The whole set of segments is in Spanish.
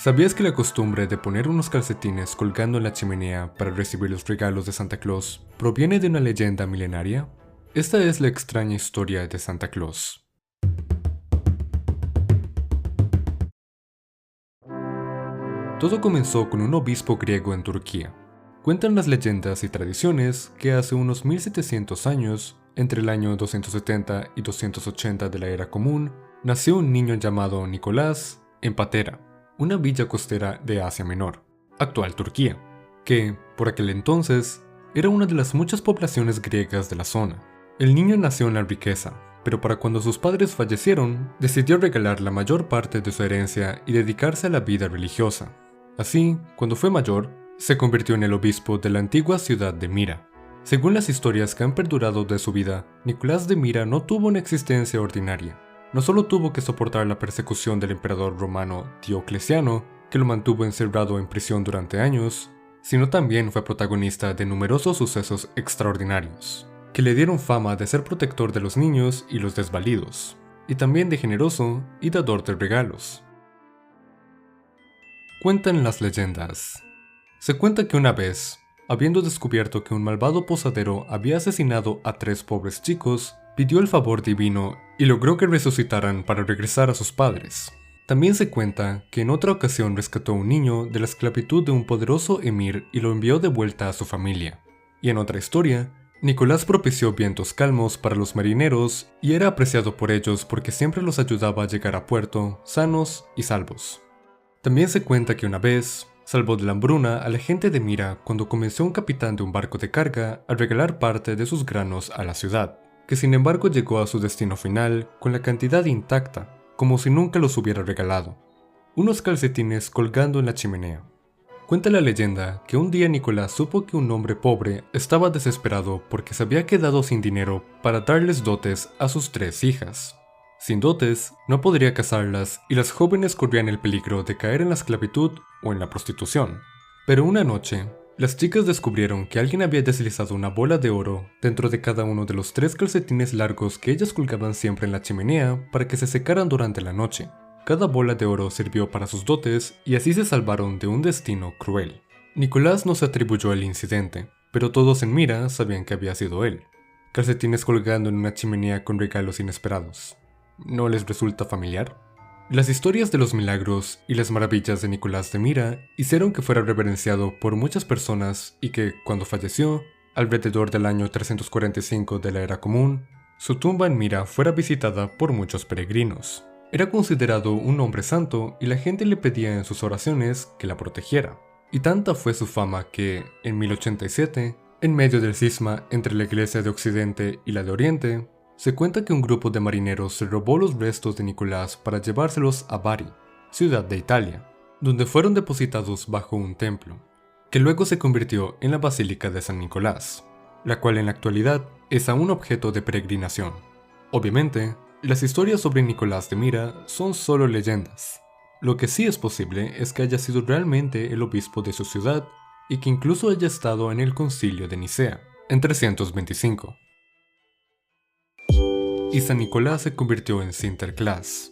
¿Sabías que la costumbre de poner unos calcetines colgando en la chimenea para recibir los regalos de Santa Claus proviene de una leyenda milenaria? Esta es la extraña historia de Santa Claus. Todo comenzó con un obispo griego en Turquía. Cuentan las leyendas y tradiciones que hace unos 1700 años, entre el año 270 y 280 de la era común, nació un niño llamado Nicolás en Patera, una villa costera de Asia Menor, actual Turquía, que, por aquel entonces, era una de las muchas poblaciones griegas de la zona. El niño nació en la riqueza, pero para cuando sus padres fallecieron, decidió regalar la mayor parte de su herencia y dedicarse a la vida religiosa. Así, cuando fue mayor, se convirtió en el obispo de la antigua ciudad de Mira. Según las historias que han perdurado de su vida, Nicolás de Mira no tuvo una existencia ordinaria. No solo tuvo que soportar la persecución del emperador romano Diocleciano, que lo mantuvo encerrado en prisión durante años, sino también fue protagonista de numerosos sucesos extraordinarios, que le dieron fama de ser protector de los niños y los desvalidos, y también de generoso y dador de regalos. Cuentan las leyendas. Se cuenta que una vez, habiendo descubierto que un malvado posadero había asesinado a 3 pobres chicos, pidió el favor divino y logró que resucitaran para regresar a sus padres. También se cuenta que en otra ocasión rescató a un niño de la esclavitud de un poderoso emir y lo envió de vuelta a su familia. Y en otra historia, Nicolás propició vientos calmos para los marineros y era apreciado por ellos porque siempre los ayudaba a llegar a puerto sanos y salvos. También se cuenta que una vez salvó de la hambruna a la gente de Mira cuando comenzó un capitán de un barco de carga a regalar parte de sus granos a la ciudad, que sin embargo llegó a su destino final con la cantidad intacta, como si nunca los hubiera regalado. Unos calcetines colgando en la chimenea. Cuenta la leyenda que un día Nicolás supo que un hombre pobre estaba desesperado porque se había quedado sin dinero para darles dotes a sus 3 hijas. Sin dotes, no podría casarlas y las jóvenes corrían el peligro de caer en la esclavitud o en la prostitución. Pero una noche, las chicas descubrieron que alguien había deslizado una bola de oro dentro de cada uno de los 3 calcetines largos que ellas colgaban siempre en la chimenea para que se secaran durante la noche. Cada bola de oro sirvió para sus dotes y así se salvaron de un destino cruel. Nicolás no se atribuyó el incidente, pero todos en Mira sabían que había sido él. Calcetines colgando en una chimenea con regalos inesperados. ¿No les resulta familiar? Las historias de los milagros y las maravillas de Nicolás de Mira hicieron que fuera reverenciado por muchas personas y que, cuando falleció, alrededor del año 345 de la era común, su tumba en Mira fuera visitada por muchos peregrinos. Era considerado un hombre santo y la gente le pedía en sus oraciones que la protegiera. Y tanta fue su fama que, en 1087, en medio del cisma entre la iglesia de Occidente y la de Oriente, se cuenta que un grupo de marineros se robó los restos de Nicolás para llevárselos a Bari, ciudad de Italia, donde fueron depositados bajo un templo, que luego se convirtió en la Basílica de San Nicolás, la cual en la actualidad es aún objeto de peregrinación. Obviamente, las historias sobre Nicolás de Mira son solo leyendas. Lo que sí es posible es que haya sido realmente el obispo de su ciudad y que incluso haya estado en el concilio de Nicea, en 325. Y San Nicolás se convirtió en Sinterklaas.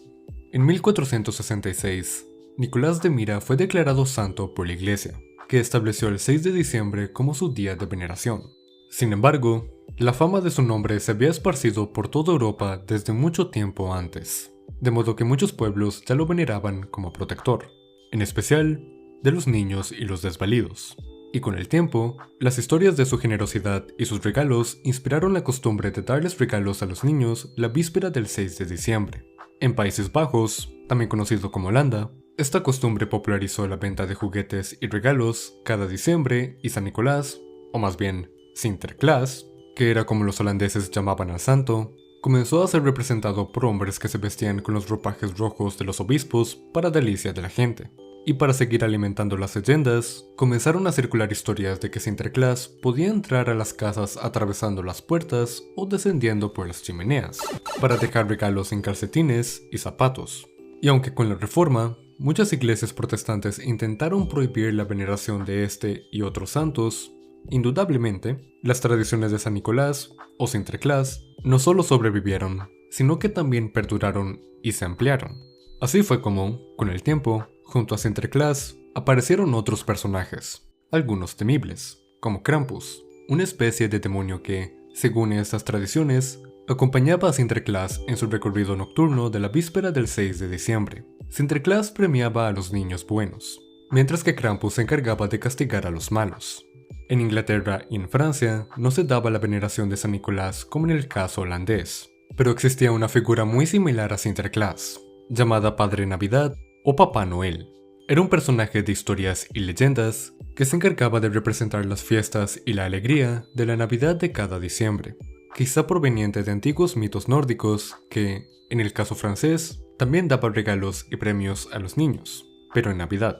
En 1466, Nicolás de Mira fue declarado santo por la Iglesia, que estableció el 6 de diciembre como su día de veneración. Sin embargo, la fama de su nombre se había esparcido por toda Europa desde mucho tiempo antes, de modo que muchos pueblos ya lo veneraban como protector, en especial de los niños y los desvalidos. Y con el tiempo, las historias de su generosidad y sus regalos inspiraron la costumbre de darles regalos a los niños la víspera del 6 de diciembre. En Países Bajos, también conocido como Holanda, esta costumbre popularizó la venta de juguetes y regalos cada diciembre y San Nicolás, o más bien Sinterklaas, que era como los holandeses llamaban al santo, comenzó a ser representado por hombres que se vestían con los ropajes rojos de los obispos para delicia de la gente. Y para seguir alimentando las leyendas, comenzaron a circular historias de que Sinterklaas podía entrar a las casas atravesando las puertas o descendiendo por las chimeneas, para dejar regalos en calcetines y zapatos. Y aunque con la Reforma, muchas iglesias protestantes intentaron prohibir la veneración de este y otros santos, indudablemente, las tradiciones de San Nicolás o Sinterklaas no solo sobrevivieron, sino que también perduraron y se ampliaron. Así fue como, con el tiempo, Junto a Sinterklaas aparecieron otros personajes, algunos temibles, como Krampus, una especie de demonio que, según estas tradiciones, acompañaba a Sinterklaas en su recorrido nocturno de la víspera del 6 de diciembre. Sinterklaas premiaba a los niños buenos, mientras que Krampus se encargaba de castigar a los malos. En Inglaterra y en Francia no se daba la veneración de San Nicolás como en el caso holandés, pero existía una figura muy similar a Sinterklaas, llamada Padre Navidad o Papá Noel. Era un personaje de historias y leyendas que se encargaba de representar las fiestas y la alegría de la Navidad de cada diciembre, quizá proveniente de antiguos mitos nórdicos que, en el caso francés, también daba regalos y premios a los niños, pero en Navidad.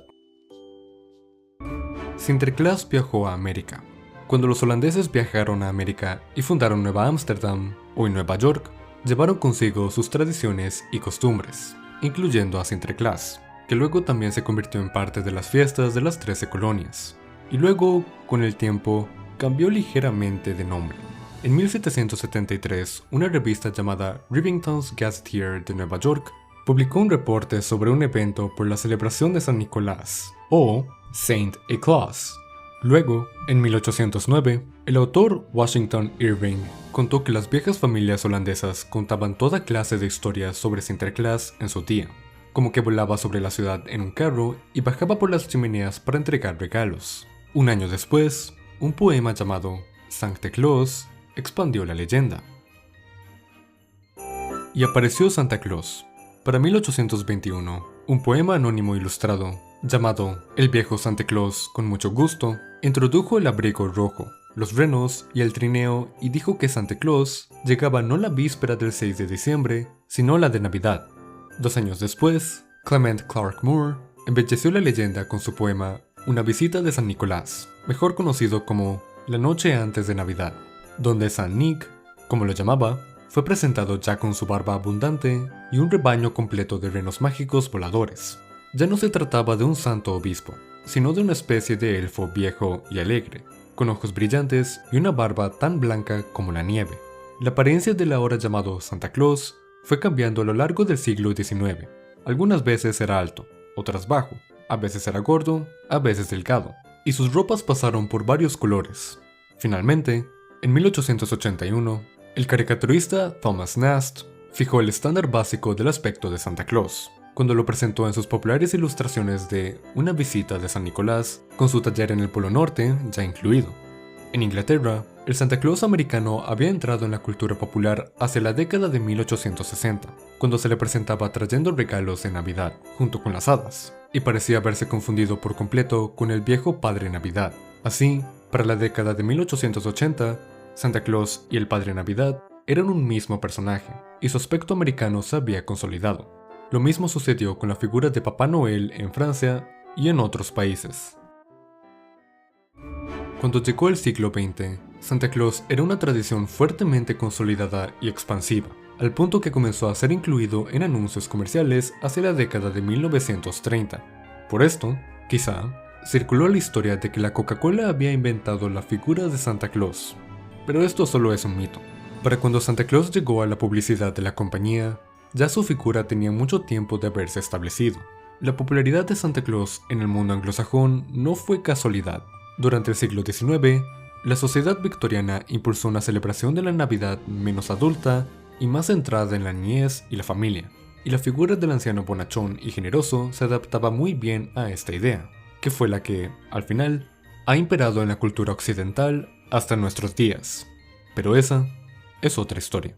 Sinterklaas viajó a América. Cuando los holandeses viajaron a América y fundaron Nueva Ámsterdam, hoy Nueva York, llevaron consigo sus tradiciones y costumbres, incluyendo a Sinterklaas, que luego también se convirtió en parte de las fiestas de las 13 colonias, y luego, con el tiempo, cambió ligeramente de nombre. En 1773, una revista llamada Rivington's Gazetteer de Nueva York publicó un reporte sobre un evento por la celebración de San Nicolás, o Saint Claus. Luego, en 1809, el autor Washington Irving contó que las viejas familias holandesas contaban toda clase de historias sobre Sinterklaas en su día, como que volaba sobre la ciudad en un carro y bajaba por las chimeneas para entregar regalos. Un año después, un poema llamado Sancte Claus expandió la leyenda. Y apareció Santa Claus. Para 1821, un poema anónimo ilustrado, llamado El viejo Santa Claus con mucho gusto, introdujo el abrigo rojo, los renos y el trineo y dijo que Santa Claus llegaba no la víspera del 6 de diciembre, sino la de Navidad. 2 años después, Clement Clarke Moore embelleció la leyenda con su poema Una visita de San Nicolás, mejor conocido como La noche antes de Navidad, donde San Nick, como lo llamaba, fue presentado ya con su barba abundante y un rebaño completo de renos mágicos voladores. Ya no se trataba de un santo obispo, sino de una especie de elfo viejo y alegre, con ojos brillantes y una barba tan blanca como la nieve. La apariencia del ahora llamado Santa Claus fue cambiando a lo largo del siglo XIX. Algunas veces era alto, otras bajo, a veces era gordo, a veces delgado, y sus ropas pasaron por varios colores. Finalmente, en 1881, el caricaturista Thomas Nast fijó el estándar básico del aspecto de Santa Claus, cuando lo presentó en sus populares ilustraciones de Una visita de San Nicolás, con su taller en el Polo Norte ya incluido. En Inglaterra, el Santa Claus americano había entrado en la cultura popular hacia la década de 1860, cuando se le presentaba trayendo regalos de Navidad, junto con las hadas, y parecía haberse confundido por completo con el viejo Padre Navidad. Así, para la década de 1880, Santa Claus y el Padre Navidad eran un mismo personaje, y su aspecto americano se había consolidado. Lo mismo sucedió con la figura de Papá Noel en Francia y en otros países. Cuando llegó el siglo XX, Santa Claus era una tradición fuertemente consolidada y expansiva, al punto que comenzó a ser incluido en anuncios comerciales hacia la década de 1930. Por esto, quizá, circuló la historia de que la Coca-Cola había inventado la figura de Santa Claus. Pero esto solo es un mito. Para cuando Santa Claus llegó a la publicidad de la compañía, ya su figura tenía mucho tiempo de haberse establecido. La popularidad de Santa Claus en el mundo anglosajón no fue casualidad. Durante el siglo XIX, la sociedad victoriana impulsó una celebración de la Navidad menos adulta y más centrada en la niñez y la familia, y la figura del anciano bonachón y generoso se adaptaba muy bien a esta idea, que fue la que, al final, ha imperado en la cultura occidental hasta nuestros días. Pero esa es otra historia.